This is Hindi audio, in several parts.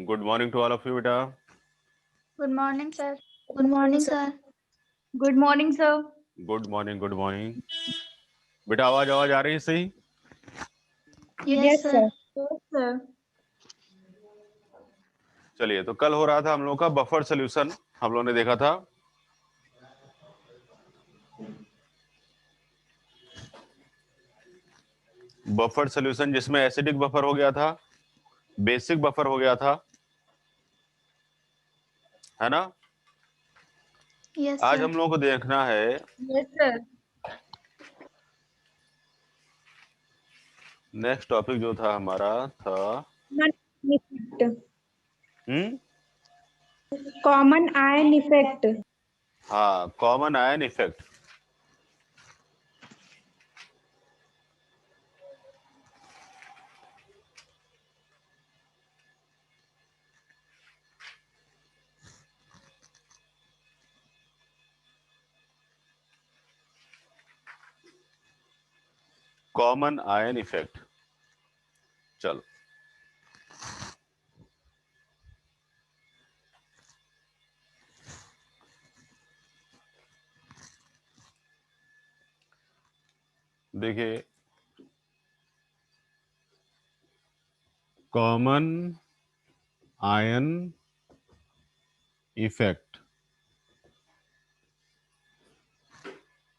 Good morning to all of you, beta. Good morning, sir. Good morning, sir. Good morning, sir. Good morning, good morning. बेटा आवाज आवाज आ रही है सही? Yes, sir. Yes, sir. चलिए, तो कल हो रहा था हम लोगों का बफर सोल्यूशन, हम लोगों ने देखा था। बफर सोल्यूशन जिसमें एसिडिक बफर हो गया था, बेसिक बफर हो गया था, है ना? Yes, आज sir. हम लोगों को देखना है Yes, sir. नेक्स्ट टॉपिक जो था हमारा था Common ion effect. हाँ, common ion effect. Common ion effect. चलो, देखिए, कॉमन आयन इफेक्ट,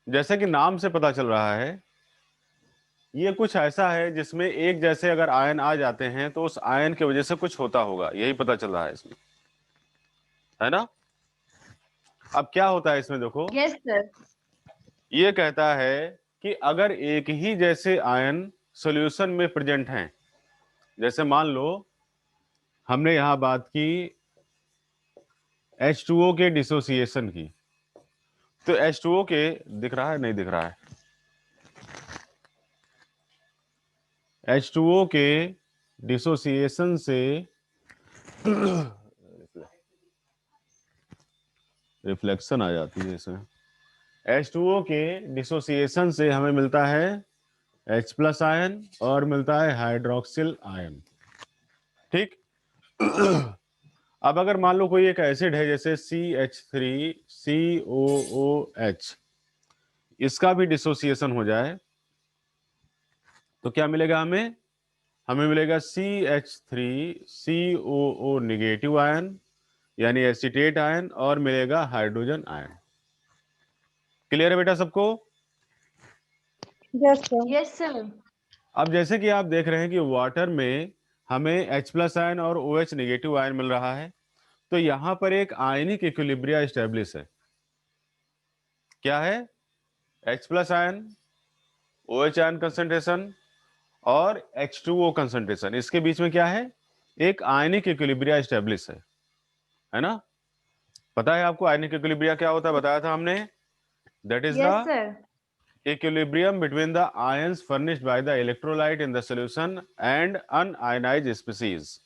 जैसे कि नाम से पता चल रहा है, ये कुछ ऐसा है जिसमें एक जैसे अगर आयन आ जाते हैं तो उस आयन की वजह से कुछ होता होगा, यही पता चल रहा है इसमें, है ना? अब क्या होता है इसमें देखो, Yes, sir. ये कहता है कि अगर एक ही जैसे आयन सॉल्यूशन में प्रेजेंट हैं, जैसे मान लो हमने यहां बात की H2O के डिसोसिएशन की, तो H2O के दिख रहा है, नहीं दिख रहा है, H2O के डिसोसिएशन से रिफ्लेक्शन आ जाती है इसमें। H2O के डिसोसिएशन से हमें मिलता है H+ आयन और मिलता है हाइड्रोक्सिल आयन, ठीक। अब अगर मान लो कोई एक एसिड है जैसे CH3COOH, इसका भी डिसोसिएशन हो जाए तो क्या मिलेगा हमें? हमें मिलेगा CH3COO नेगेटिव आयन यानी एसिटेट आयन और मिलेगा हाइड्रोजन आयन। क्लियर है बेटा सबको? Yes, sir. Yes, sir. अब जैसे कि आप देख रहे हैं कि वाटर में हमें H+ आयन और OH नेगेटिव आयन मिल रहा है, तो यहां पर एक आयनिक इक्विलिब्रिया एस्टेब्लिश है। क्या है? H+ ion, OH ion concentration और H2O कंसंट्रेशन, इसके बीच में क्या है? एक आयनिक इक्विलिब्रिया एस्टेब्लिश है ना? पता है आपको आयनिक इक्विलिब्रिया क्या होता है? बताया था हमने। That is Yes, the sir. equilibrium between the ions furnished by the electrolyte in the solution and unionized species.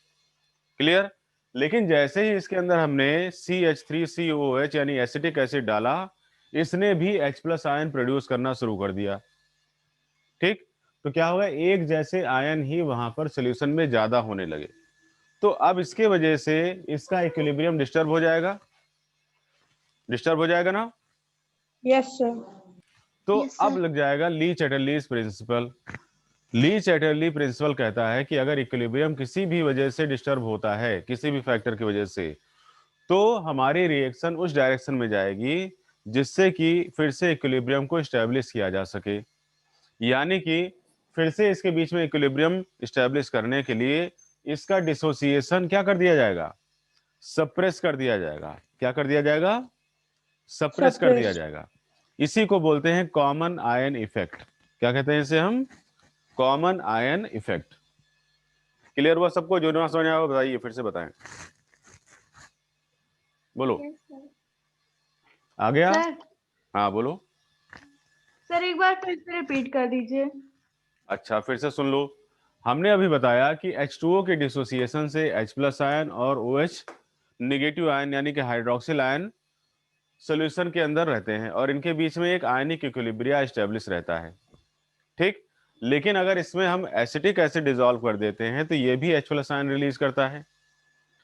Clear? लेकिन जैसे ही इसके अंदर हमने CH3COOH यानी एसिटिक एसिड डाला, इसने भी H+ आयन प्रोड्यूस करना शुरू कर दिया। ठीक? तो क्या होगा? एक जैसे आयन ही वहां पर सोल्यूशन में ज्यादा होने लगे। तो अब इसके वजह से इसका इक्विलिब्रियम डिस्टर्ब हो जाएगा। डिस्टर्ब हो जाएगा ना? Yes, sir. तो Yes, अब sir. लग जाएगा ली चैटरलीज प्रिंसिपल। ली चैटरली प्रिंसिपल कहता है कि अगर इक्विलिब्रियम किसी भी वजह से डिस्टर्ब होता है, किसी भी फैक्टर की वजह से, तो हमारी रिएक्शन उस डायरेक्शन में जाएगी जिससे कि फिर से इक्विलिब्रियम को स्टैब्लिश किया जा सके। यानी कि फिर से इसके बीच में इक्विलिब्रियम स्टैब्लिश करने के लिए इसका डिसोसिएशन क्या कर दिया जाएगा? सप्रेस कर दिया जाएगा। क्या कर दिया जाएगा? सप्रेस कर दिया Suppressed. जाएगा। इसी को बोलते हैं कॉमन आयन इफेक्ट। क्या कहते हैं इसे हम? Common ion effect. क्लियर हुआ सबको? जो ना समझ आया बताइए, फिर से बताएं। बोलो। Yes, sir. आ गया? सर हाँ बोलो। सर एक बार फिर से रिपीट कर दीजिए। अच्छा, फिर से सुन लो। हमने अभी बताया कि H2O के डिसोसिएशन से H+ आयन और OH नेगेटिव आयन यानी कि हाइड्रोक्सिल आयन सॉल्यूशन के अंदर रहते हैं और इनके बीच में एक आयनिक इक्विलिब्रिया एस्टेब्लिश रहता है। ठीक? लेकिन अगर इसमें हम एसिटिक एसिड डिसॉल्व कर देते हैं तो ये भी H+ आयन रिलीज करता है।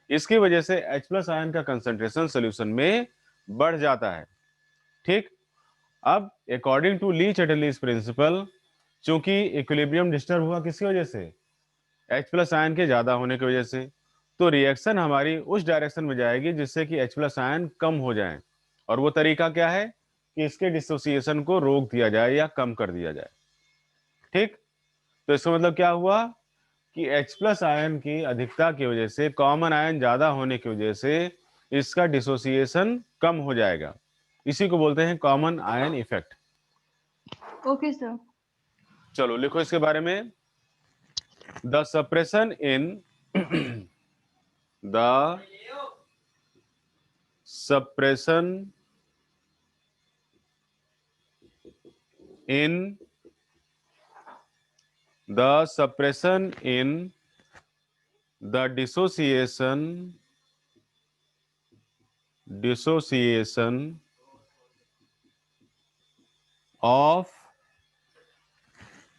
इसकी वजह से H+ आयन का कंसंट्रेशन सॉल्यूशन में बढ़ जाता है। ठीक? अब according to Le Chatelier's principle, चूंकि इक्विलिब्रियम डिस्टर्ब हुआ किसकी वजह से? H+ आयन के ज्यादा होने की वजह से, तो रिएक्शन हमारी उस डायरेक्शन में जाएगी जिससे कि H+ आयन कम हो जाए। और वो तरीका क्या है? कि इसके डिसोसिएशन को रोक दिया जाए या कम कर दिया जाए। ठीक? तो इसका मतलब क्या हुआ कि H+ आयन की अधिकता की वजह से, कॉमन आयन ज्यादा होने की वजह से इसका डिसोसिएशन कम हो जाएगा। इसी को बोलते हैं common ion effect. Okay sir. चलो लिखो इसके बारे में। The suppression in the suppression in the suppression in the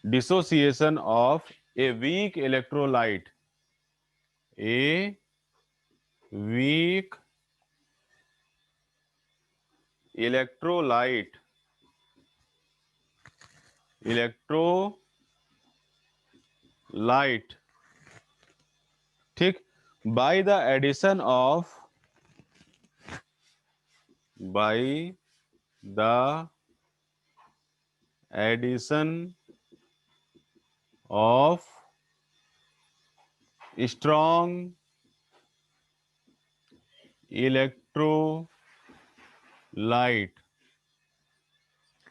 dissociation of a weak electrolyte, a weak electrolyte ठीक, by the addition of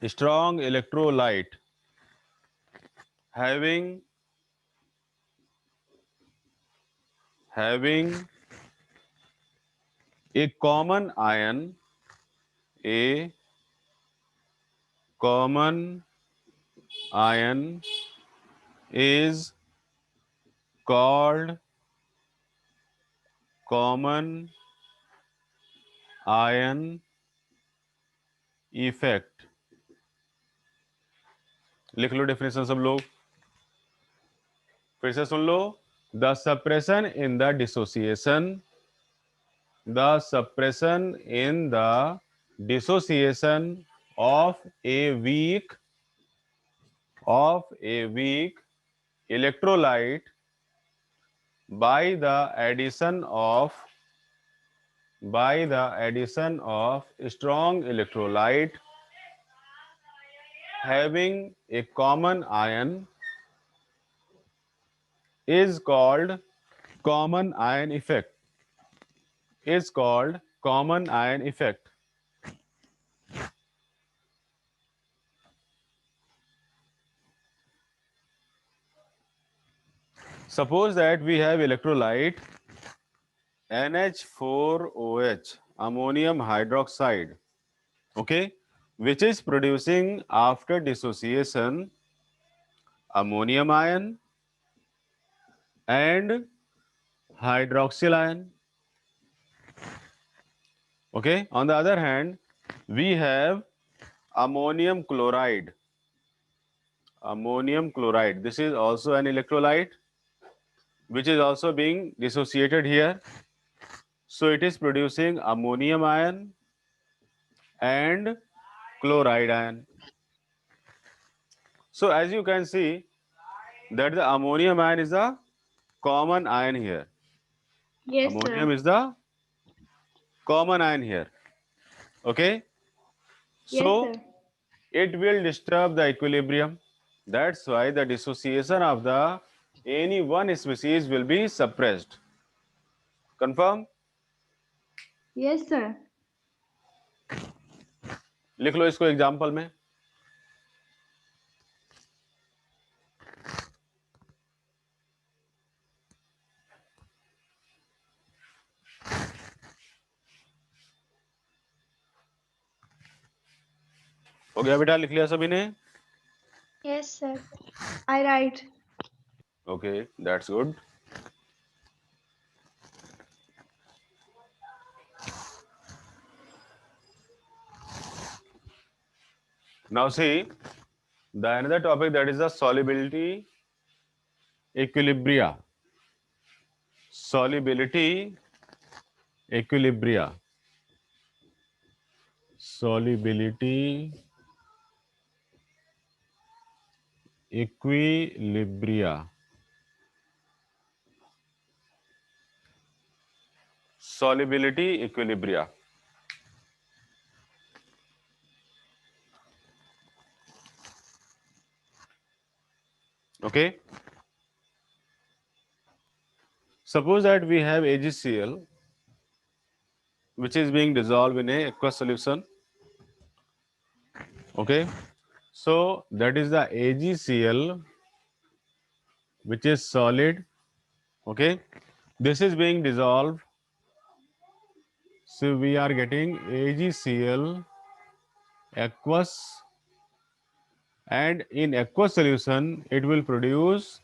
strong electrolyte having a common ion is called common ion effect। लिख लो डेफिनेशन सब लोग, फिर से सुन लो। The suppression in the dissociation of a weak electrolyte by the addition of strong electrolyte having a common ion is called common ion effect. Is called common ion effect. Suppose that we have electrolyte NH4OH, ammonium hydroxide, okay, which is producing after dissociation ammonium ion and hydroxyl ion. Okay, on the other hand, we have ammonium chloride. Ammonium chloride. This is also an electrolyte which is also being dissociated here. So it is producing ammonium ion and chloride ion. So as you can see that the ammonium ion is a common ion here. Yes, Ammonium sir. is the common ion here. Okay. Yes, So sir. it will disturb the equilibrium. That's why the dissociation of the any one species will be suppressed. Confirm? Yes, sir. लिख लो इसको एग्जाम्पल में. हो गया बेटा, लिख लिया सभी ने? Yes, sir. I write. Okay, that's good. Now see the another topic, that is the solubility equilibria. Solubility equilibria. Solubility equilibria. Solubility equilibria. Okay. Suppose that we have AgCl which is being dissolved in a aqueous solution. Okay. So that is the AgCl which is solid. Okay. This is being dissolved. So we are getting AgCl aqueous, and in aqueous solution it will produce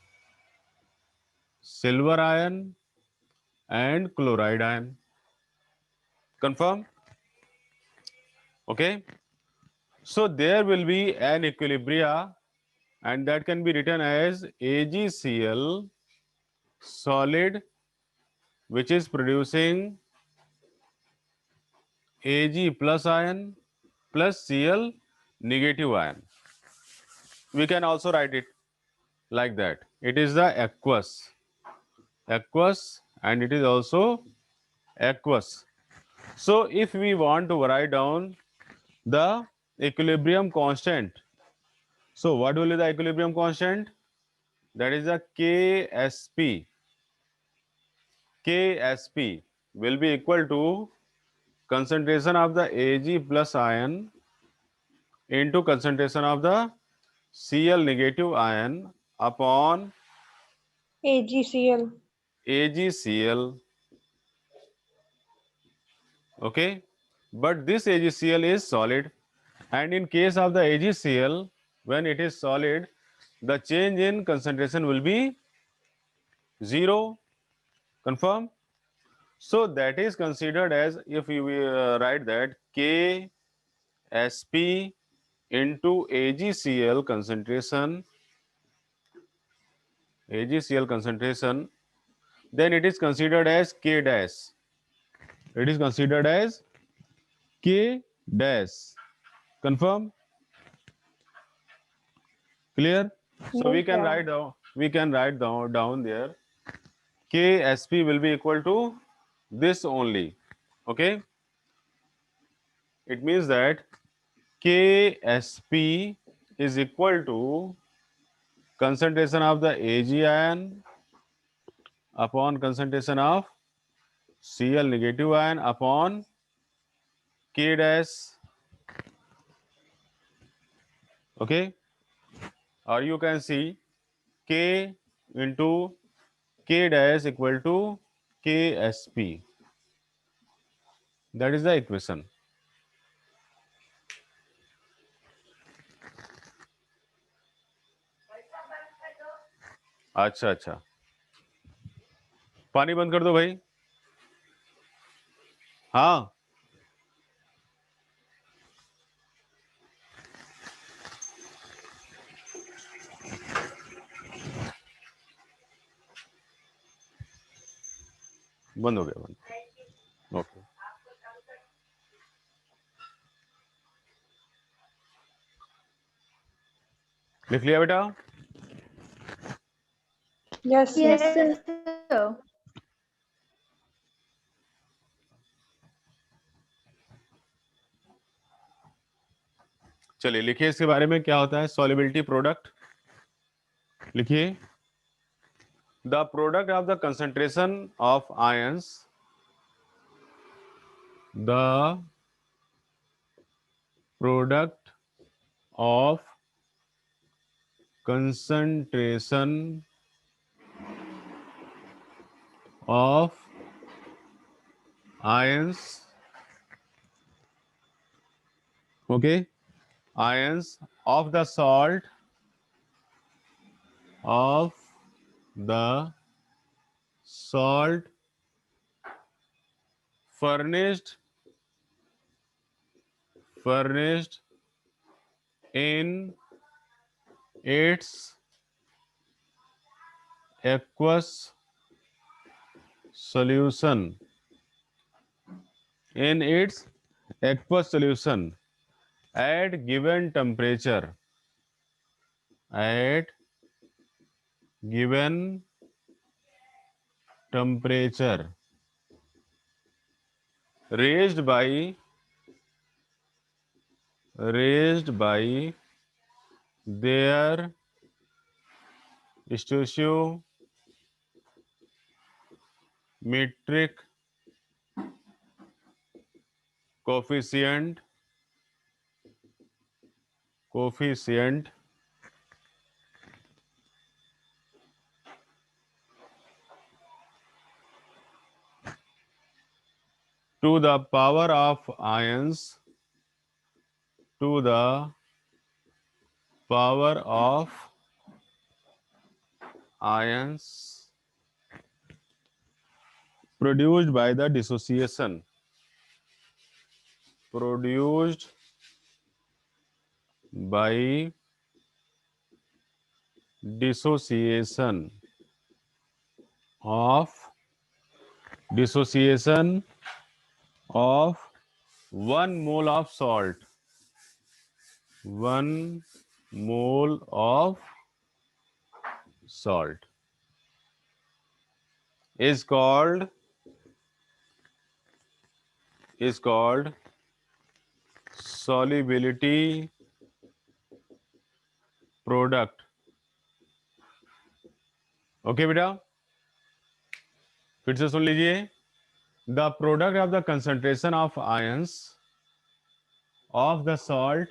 silver ion and chloride ion. Confirm? Okay. So there will be an equilibria, and that can be written as AgCl solid which is producing Ag plus ion plus Cl negative ion. We can also write it like that. It is the aqueous and it is also aqueous. So if we want to write down the equilibrium constant, so what will be the equilibrium constant? That is the Ksp. Ksp will be equal to concentration of the Ag plus ion into concentration of the Cl negative ion upon AgCl. AgCl. Okay, but this AgCl is solid, and in case of the AgCl, when it is solid, the change in concentration will be 0. Confirm? So that is considered as, if you write that Ksp into AgCl concentration, then it is considered as K dash. It is considered as K dash. Confirm? Clear? So we can write down there Ksp will be equal to this only. Okay? It means that Ksp is equal to concentration of the Ag ion upon concentration of Cl negative ion upon K dash, okay, or you can see K into K dash equal to KSP. That is the equation. अच्छा अच्छा, पानी बंद कर दो भाई। हाँ, बंद हो गया, बंद। ओके, लिख लिया बेटा? Yes, Yes, sir. sir. चलिए लिखिए इसके बारे में क्या होता है सॉल्युबिलिटी प्रोडक्ट। लिखिए, the product of the concentration of ions, the product of concentration of ions, okay, ions of the salt, of the salt furnished in its aqueous solution, in its aqueous solution at given temperature, at given temperature, raised by their stoichiometric coefficient to the power of ions, to the power of ions produced by the dissociation, produced by dissociation of 1 mole of salt, 1 mole of salt is called solubility product। Okay बेटा, फिर से सुन लीजिए, the product of the concentration of ions of the salt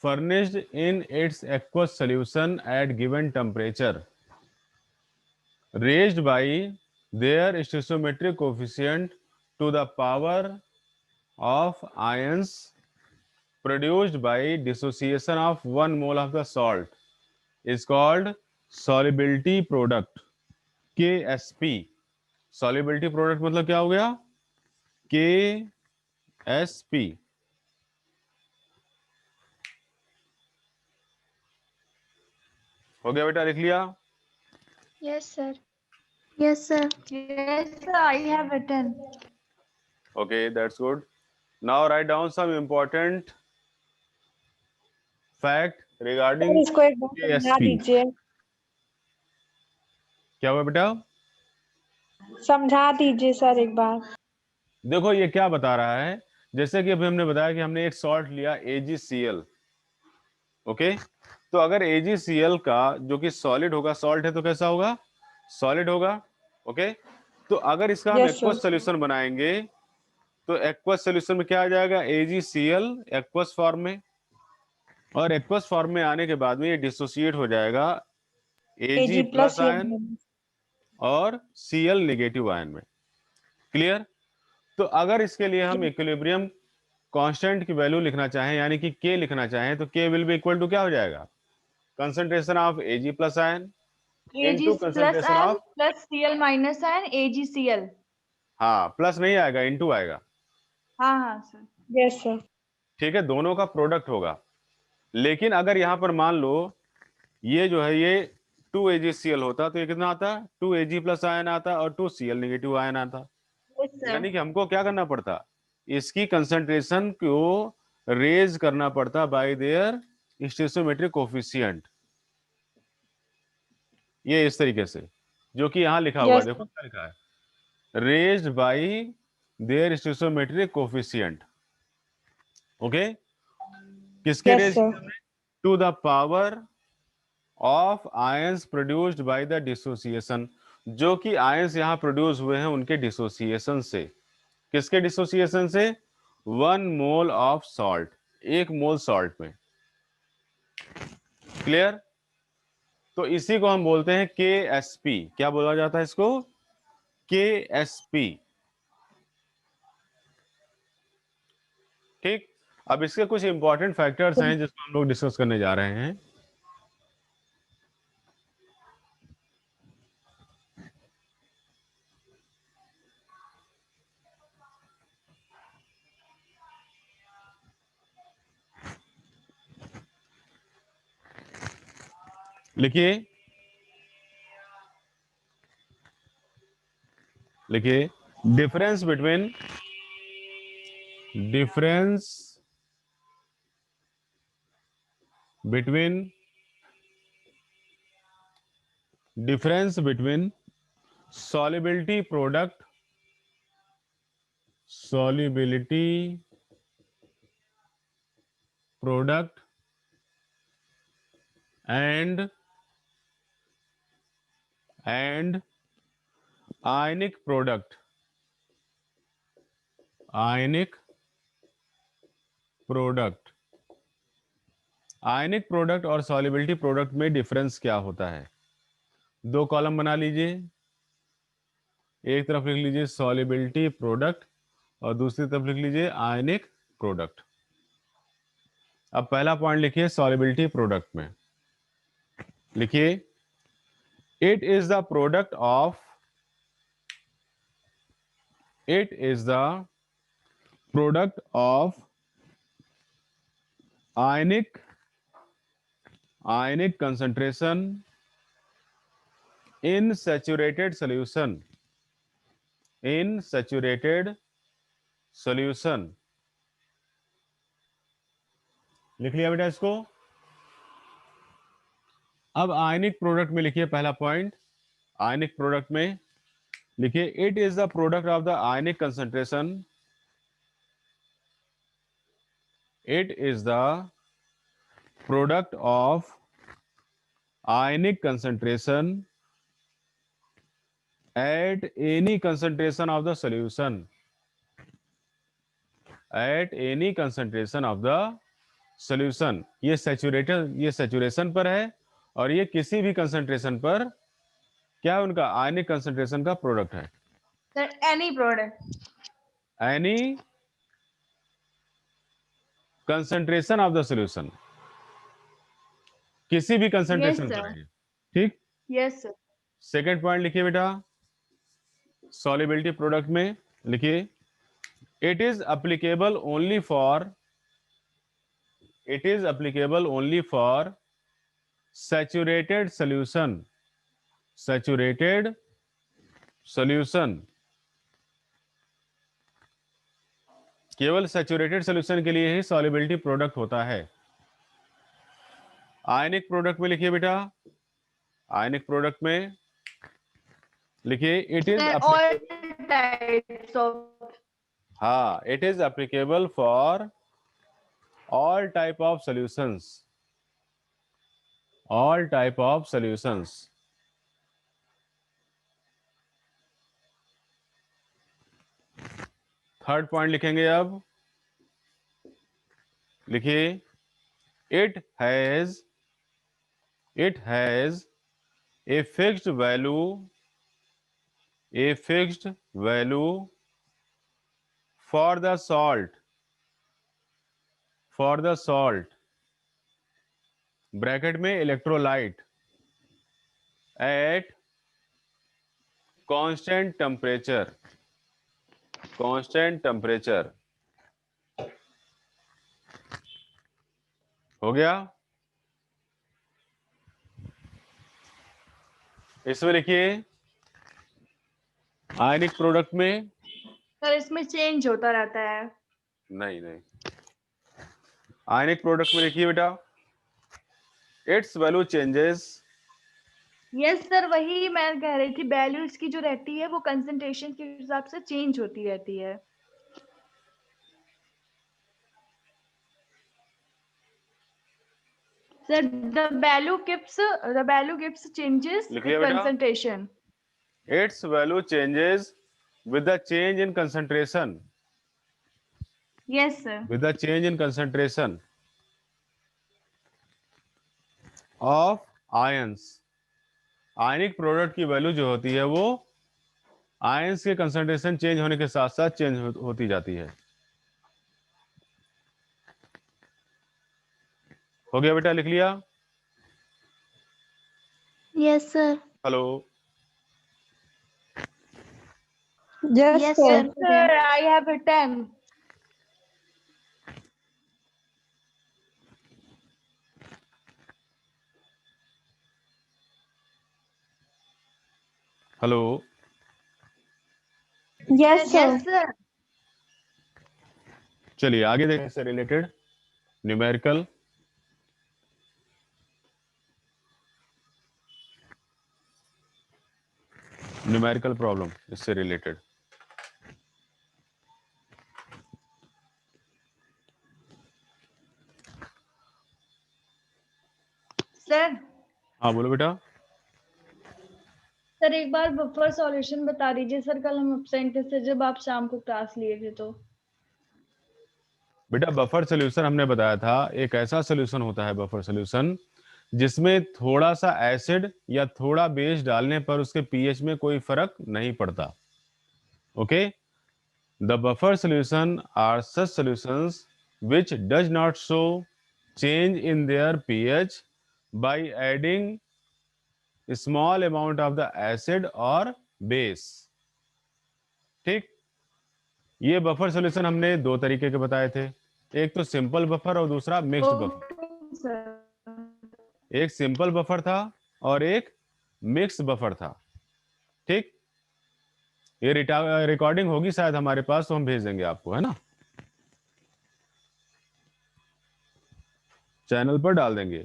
furnished in its aqueous solution at given temperature, raised by their stoichiometric coefficient to the power of ions produced by dissociation of 1 mole of the salt is called solubility product, KSP। solubility product मतलब क्या हो गया? KSP। हो गया बेटा, लिख लिया? Yes, sir. Yes, sir. Yes, sir. I have written. Okay, that's good. Now write down some important fact sir regarding इसको एक बार समझा KSP। दीजिए, क्या हुआ बेटा? समझा दीजिए सर एक बार। देखो ये क्या बता रहा है, जैसे कि अभी हमने बताया कि हमने एक सॉल्ट लिया AgCl, ओके, तो अगर AgCl का जो कि सॉलिड होगा, सॉल्ट है तो कैसा होगा? सॉलिड होगा। ओके, तो अगर इसका हम Yes, एक्वस sir. सोल्यूशन बनाएंगे तो एक्वस सोल्यूशन में क्या आ जाएगा, AgCl एक्वस फॉर्म में, और एक्वस फॉर्म में आने के बाद में ये डिसोसिएट हो जाएगा Ag Ag plus plus Cl ion minus. और Cl नेगेटिव आयन में। क्लियर? तो अगर इसके लिए हम Yes. इक्विलिब्रियम कांस्टेंट की वैल्यू लिखना चाहें, यानी कि K लिखना चाहें, तो K will be equal to क्या हो जाएगा, concentration of Ag plus ion Ag into plus concentration ion of, plus Cl minus ion AgCl। हाँ प्लस नहीं आएगा, इनटू आएगा। हाँ हाँ सर। Yes, sir. ठीक है, दोनों का प्रोडक्ट होगा। लेकिन अगर यहां पर मान लो ये जो है ये 2AgCl होता तो ये कितना आता, 2Ag प्लस आयन आता और 2Cl नेगेटिव आयन आता। Yes sir. यानी कि हमको क्या करना पड़ता, इसकी कंसंट्रेशन को रेज करना पड़ता बाय देयर स्टोइचियोमेट्रिक कोफिशिएंट। ये इस तरीके से, जो कि यहां लिखा हुआ है, Yes, देखो sir. क्या लिखा है, raised by their stoichiometric coefficient. Okay, किसके Yes, raise, sir. To the power of ions produced by the dissociation, जो कि आयंस यहां प्रोड्यूस हुए हैं उनके डिसोसिएशन से। किसके डिसोसिएशन से, 1 mole of salt, 1 mole salt में। क्लियर? तो इसी को हम बोलते हैं KSP। क्या बोला जाता है इसको, KSP। ठीक, अब इसके कुछ इंपॉर्टेंट फैक्टर्स हैं जिसको हम लोग डिस्कस करने जा रहे हैं। लिखिए, लिखिए, difference between, difference between, difference between solubility product, solubility product and ionic product, ionic product, ionic product और सॉल्युबिलिटी प्रोडक्ट में डिफरेंस क्या होता है। दो कॉलम बना लीजिए, एक तरफ लिख लीजिए सॉल्युबिलिटी प्रोडक्ट और दूसरी तरफ लिख लीजिए आयनिक प्रोडक्ट। अब पहला पॉइंट लिखिए सॉल्युबिलिटी प्रोडक्ट में, लिखिए it is the product of, it is the product of ionic, ionic concentration in saturated solution, in saturated solution। लिख लिया बेटा इसको। अब आयनिक प्रोडक्ट में लिखिए पहला पॉइंट, आयनिक प्रोडक्ट में लिखिए it is the product of the ionic concentration, it is the product of ionic concentration at any concentration of the solution, at any concentration of the solution। ये सैचुरेटेड, ये सैचुरेशन पर है और ये किसी भी कंसंट्रेशन पर क्या है, उनका आयनिक कंसंट्रेशन का प्रोडक्ट है। Sir any product, any concentration of the solution, किसी भी यस कंसंट्रेशन पर सर। है ये। ठीक, यस सर। सेकंड पॉइंट लिखिए बेटा, सॉल्युबिलिटी प्रोडक्ट में लिखिए it is applicable only for, it is applicable only for saturated solution, saturated solution। केवल सैचुरेटेड सॉल्यूशन के लिए ही सॉल्युबिलिटी प्रोडक्ट होता है। आयनिक प्रोडक्ट में लिखिए बेटा, आयनिक प्रोडक्ट में लिखिए it is sir all types of, हाँ, it is applicable for all type of solutions, all type of solutions. Third point लिखेंगे अब, लिखिए, it has a fixed value for the salt bracket में इलेक्ट्रोलाइट एट कांस्टेंट टेम्परेचर हो गया। इसमें लिखिए, आयनिक प्रोडक्ट में, सर इसमें चेंज होता रहता है। नहीं, आयनिक प्रोडक्ट में लिखिए बेटा, its value changes, yes sir, वही मैं कह रही थी, वैल्यू इसकी जो रहती है वो कंसंट्रेशन के हिसाब से चेंज होती रहती है। Sir the value gives changes लिख विद लिया बेटा, concentration. It's value changes with the change in concentration, yes sir. With the change in concentration of ions. Ionic product की वैल्यू जो होती है वो आयंस के कंसंट्रेशन चेंज होने के साथ साथ चेंज होती जाती है। हो गया बेटा, लिख लिया? Yes sir. Hello, Yes, yes sir. Sir, I have written. Hello, Yes, sir. Yes sir. चलिए आगे देखें इससे रिलेटेड न्यूमेरिकल। न्यूमेरिकल प्रॉब्लम इससे रिलेटेड। सर हाँ बोलो बेटा। सर एक बार बफर सॉल्यूशन बता दीजिए सर, कल हम एब्सेंट थे जब आप शाम को क्लास लिए थे तो। बेटा बफर सोल्यूशन हमने बताया था, एक ऐसा सोल्यूशन होता है बफर सोल्यूशन जिसमें थोड़ा सा एसिड या थोड़ा बेस डालने पर उसके पीएच में कोई फर्क नहीं पड़ता। Okay, the buffer solution are such solutions which does not show change in their pH by adding small amount of the acid or base। ठीक, ये बफर सॉल्यूशन हमने दो तरीके के बताए थे, एक तो सिंपल बफर और दूसरा मिक्स्ड बफर। Okay sir. एक सिंपल बफर था और एक मिक्स बफर था। ठीक, ये रिकॉर्डिंग होगी शायद हमारे पास, तो हम भेज देंगे आपको, है ना, चैनल पर डाल देंगे।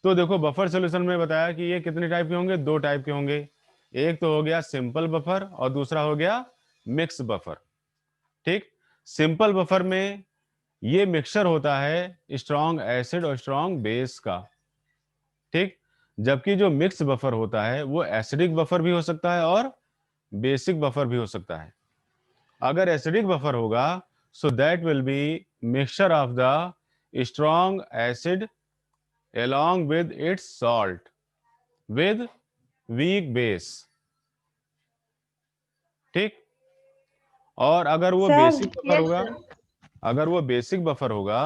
तो देखो बफर सॉल्यूशन में बताया कि ये कितने टाइप के होंगे, दो टाइप के होंगे। एक तो हो गया सिंपल बफर और दूसरा हो गया मिक्स बफर। ठीक, सिंपल बफर में ये मिक्सचर होता है स्ट्रॉन्ग एसिड और स्ट्रॉन्ग बेस का। ठीक, जबकि जो मिक्स बफर होता है वो एसिडिक बफर भी हो सकता है और बेसिक बफर भी हो सकता है। अगर एसिडिक बफर होगा so that will be mixture of the strong acid along with its salt with weak base। ठीक, और अगर वो Sir, बेसिक बफर यस होगा, सर, अगर वो बेसिक बफर होगा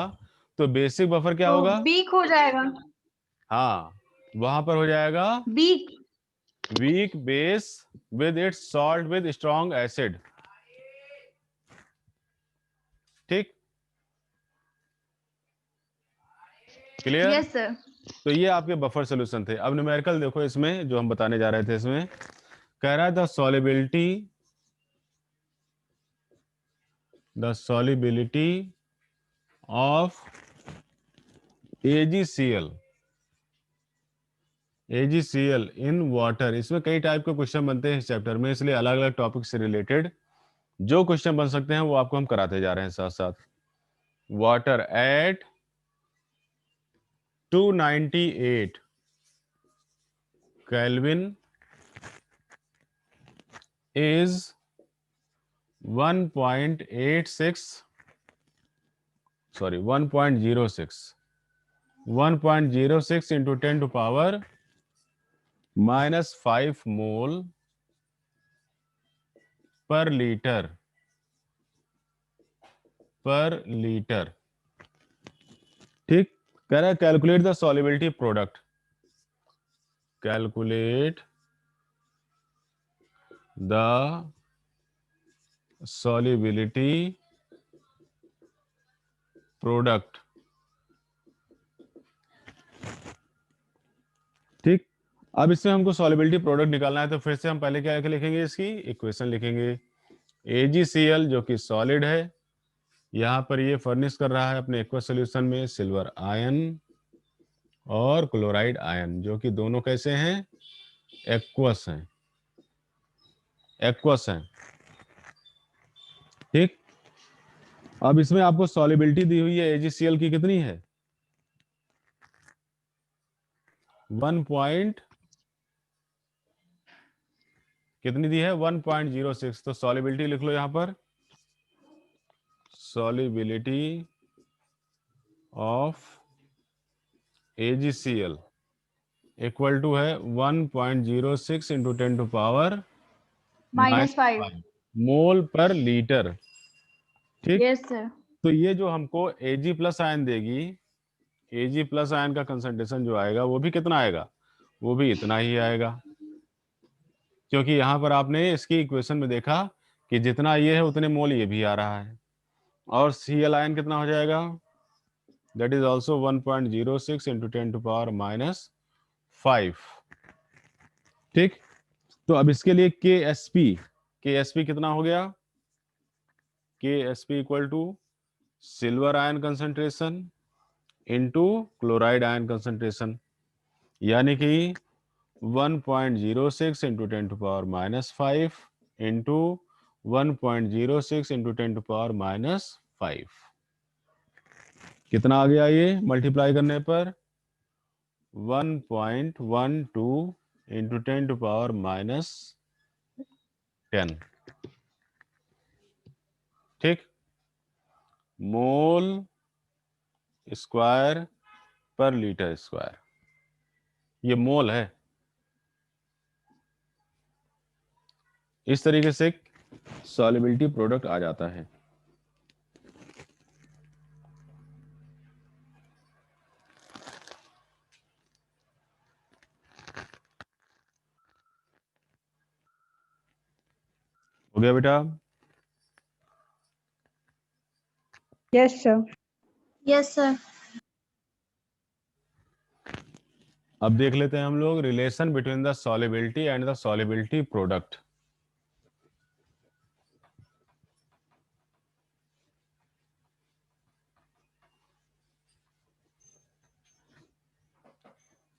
तो बेसिक बफर क्या तो होगा? वीक हो जाएगा। हाँ, वहां पर हो जाएगा weak. Weak base with its salt with strong acid. ठीक, क्लियर? Yes sir. तो ये आपके बफर सोल्यूशन थे। अब न्यूमेरिकल देखो, इसमें जो हम बताने जा रहे थे, इसमें कह रहा है the solubility of AgCl in water. इसमें कई टाइप के क्वेश्चन बनते हैं इस चैप्टर में, इसलिए अलग अलग टॉपिक से रिलेटेड जो क्वेश्चन बन सकते हैं वो आपको हम कराते जा रहे हैं साथ साथ। Water at 298 kelvin is 1.86 sorry 1.06 into 10 to power -5 मोल पर लीटर ठीक। कह रहा है calculate the solubility product, calculate the solubility product. ठीक, अब इससे हमको सॉल्युबिलिटी प्रोडक्ट निकालना है, तो फिर से हम पहले क्या लिखेंगे, इसकी इक्वेशन लिखेंगे। AgCl जो कि सॉलिड है, यहां पर ये फर्निश कर रहा है अपने एक्वस सॉल्यूशन में सिल्वर आयन और क्लोराइड आयन, जो कि दोनों कैसे हैं, एक्वस हैं, ठीक। अब इसमें आपको सॉल्युबिलिटी दी हुई है AgCl की, कितनी है, 1 कितनी दी है, 1.06। तो सॉल्युबिलिटी लिख लो यहां पर, solubility of AgCl equal to है 1.06 इंटू 10 टू पावर -5। मोल पर लीटर, ठीक। Yes sir. तो ये जो हमको Ag प्लस आयन देगी, Ag प्लस आयन का कंसंट्रेशन जो आएगा वो भी कितना आएगा, वो भी इतना ही आएगा, क्योंकि यहां पर आपने इसकी इक्वेशन में देखा कि जितना ये है उतने मोल ये भी आ रहा है। और Cl आयन कितना हो जाएगा, that is also 1.06 into 10 to power -5, ठीक। तो अब इसके लिए KSP कितना हो गया, KSP equal to silver ion concentration into chloride ion concentration, यानी कि 1.06 into 10 to power -5 into 1.06 into 10 to power -5, कितना आ गया ये मल्टीप्लाई करने पर, 1.12 इंटू 10 टू पावर -10, ठीक, मोल स्क्वायर पर लीटर स्क्वायर, ये मोल है। इस तरीके से सॉल्युबिलिटी प्रोडक्ट आ जाता है। हो गया बेटा, यस सर। Yes sir. अब देख लेते हैं हम लोग relation between the solubility and the solubility product.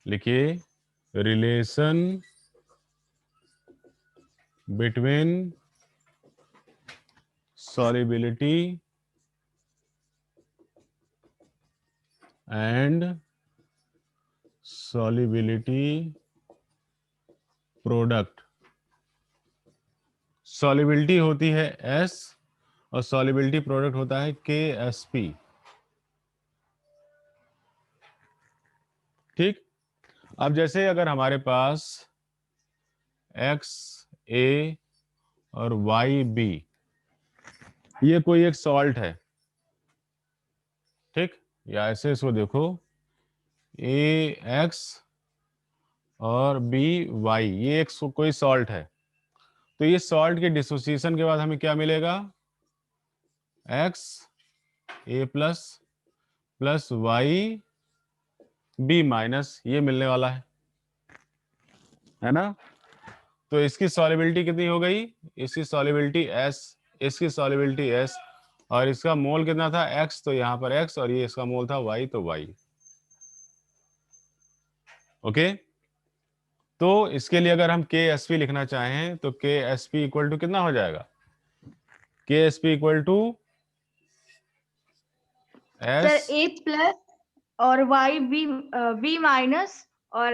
लिखिए, relation between solubility and solubility product. Solubility होती है S और सॉल्युबिलिटी प्रोडक्ट होता है KSP, ठीक। अब जैसे अगर हमारे पास XA और YB ये कोई एक सॉल्ट है, ठीक, या ऐसे इसको देखो AX और BY ये एक कोई सॉल्ट है, तो ये सॉल्ट के डिसोसिएशन के बाद हमें क्या मिलेगा, XA प्लस YB माइनस, ये मिलने वाला है ना। तो इसकी सॉल्युबिलिटी कितनी हो गई, इसकी सॉल्युबिलिटी S, इसकी सॉल्युबिलिटी S, और इसका मोल कितना था X, तो यहां पर X, और ये इसका मोल था Y, तो Y, ओके। तो इसके लिए अगर हम KSP लिखना चाहें तो KSP इक्वल टू कितना हो जाएगा, KSP equal to sir S, A plus और Y B माइनस और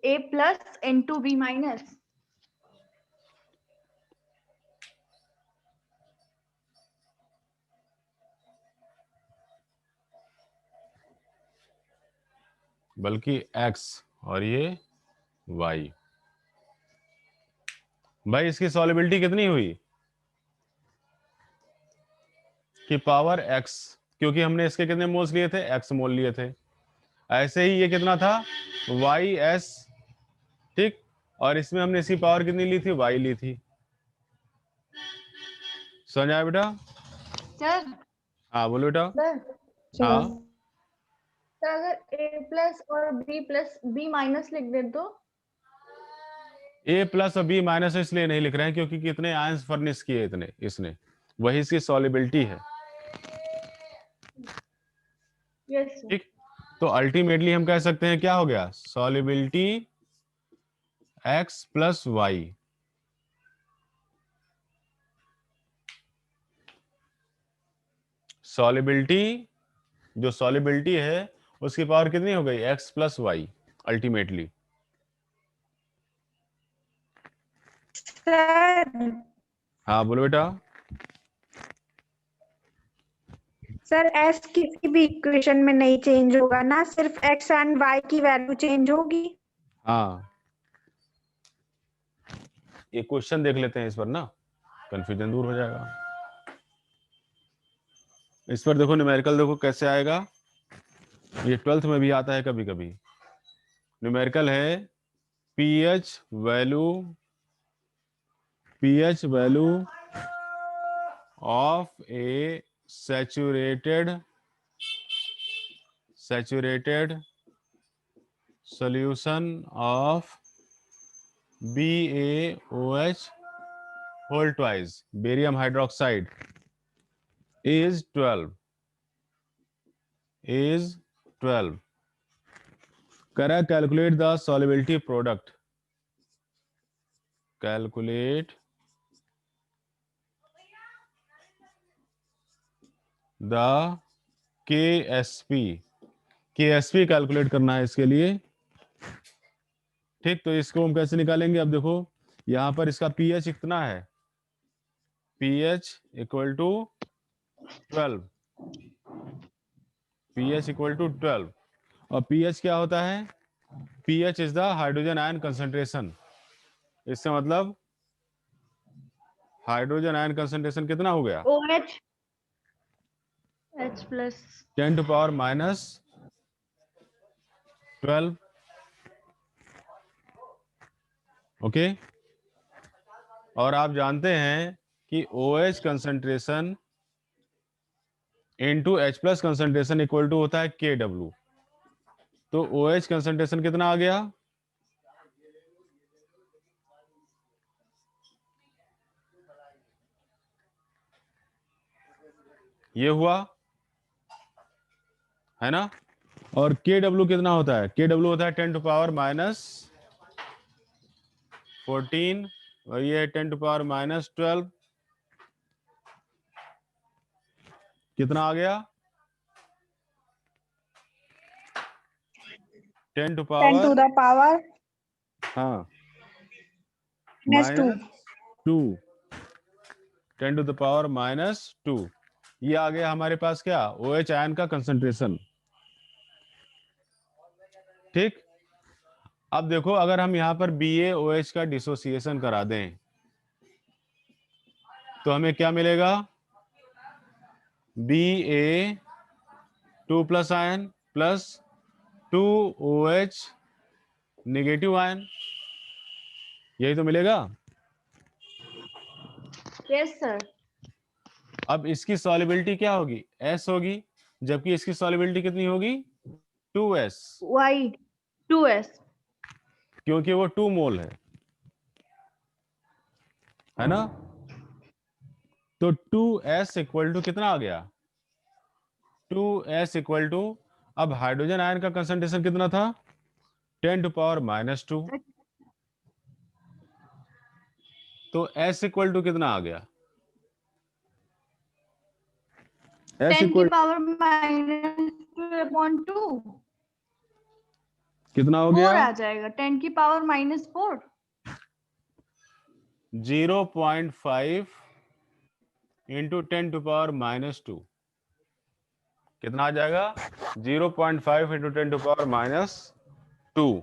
A plus N2 B minus. बल्कि x और ये y। भाई इसकी सॉलिबिलिटी कितनी हुई कि पावर x, क्योंकि हमने इसके कितने मोल्स लिए थे, x मोल लिए थे। ऐसे ही ये कितना था, YS, ठीक, और इसमें हमने इसकी पावर कितनी ली थी, y ली थी। समझ आया बेटा? सर हाँ बोलो बेटा। सर हाँ सर अगर a प्लस और b माइनस लिख दे तो? A प्लस और B माइनस इसलिए नहीं लिख रहे हैं क्योंकि कितने आयंस फर्निश किए इतने इसने, वही इसकी सॉलिबिलिटी है। Yes sir. ठीक, तो अल्टीमेटली हम कह सकते हैं क्या हो गया, solubility x plus Y. Solubility, जो सॉलिबिलिटी है उसकी पावर कितनी हो गई, x plus Y ultimately. Sir हाँ बोलो बेटा। सर एस किसी भी इक्वेशन में नहीं चेंज होगा ना, सिर्फ एक्स एंड वाई की वैल्यू चेंज होगी। हाँ एक क्वेश्चन देख लेते हैं इस पर ना, कंफ्यूजन दूर हो जाएगा। इस पर देखो न्यूमेरिकल देखो कैसे आएगा, ये 12th में भी आता है कभी कभी। न्यूमेरिकल है pH value of A saturated solution of BaOH whole twice barium hydroxide is 12 करा calculate the solubility product, calculate the KSP calculate करना है इसके लिए। ठीक, तो इसको हम कैसे निकालेंगे, अब देखो यहां पर इसका pH कितना है, pH equal to 12, pH equal to 12, और pH क्या होता है, pH is the hydrogen ion concentration. इससे मतलब हाइड्रोजन आयन कंसंट्रेशन कितना हो गया, OH H plus 10 to power minus 12। Okay, और आप जानते हैं कि OH concentration into H plus concentration equal to होता है KW। तो OH कंसंट्रेशन कितना आ गया, ये हुआ है ना, और KW कितना होता है, KW होता है 10 टू पावर माइनस 14, और ये 10 टू पावर माइनस 12, कितना आ गया, 10 to 10 power, to the power हाँ -2। Minus 2, 10 to the power minus 2। ये आ गया हमारे पास क्या, OH आयन का कंसंट्रेशन। ठीक, अब देखो अगर हम यहाँ पर BaOH का डिसोसिएशन करा दें तो हमें क्या मिलेगा, Ba2 plus ion plus 2OH negative ion, यही तो मिलेगा। Yes sir. अब इसकी सॉलिबिलिटी क्या होगी, S होगी, जबकि इसकी सॉलिबिलिटी कितनी होगी, 2S, Y 2S। क्योंकि वो 2 मोल है ना। तो 2S इक्वल टू कितना आ गया, 2S इक्वल टू, अब हाइड्रोजन आयन का कंसंट्रेशन कितना था, 10 टू पावर माइनस 2, तो S इक्वल टू कितना आ गया, S 10 की इक्वल पावर -2/2 कितना हो 4 गया, आ जाएगा, 10 की power -4। 0.5 into 10 to power minus 2। कितना आ जाएगा 0.5 इंटू 10 टू पावर -2।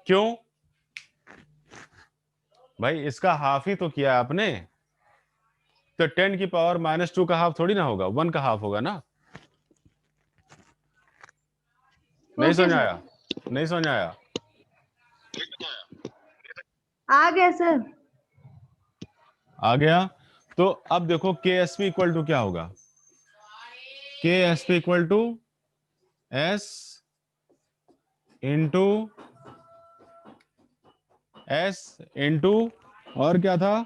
क्यों भाई, इसका हाफ ही तो किया आपने, तो 10 की पावर -2 का हाफ थोड़ी ना होगा, 1 का हाफ होगा ना। नहीं ओके समझ सर, आया? नहीं समझ आया? आ गया सर। आ गया। तो अब देखो के एस पी इक्वल टू क्या होगा, K S P equal to S into S into और क्या था,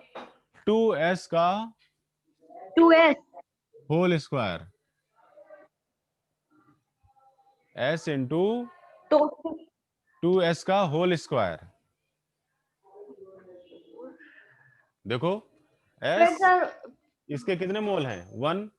2s का 2s whole square, s into तो 2s का होल स्क्वायर। देखो फिर s सर इसके कितने मोल हैं, 1,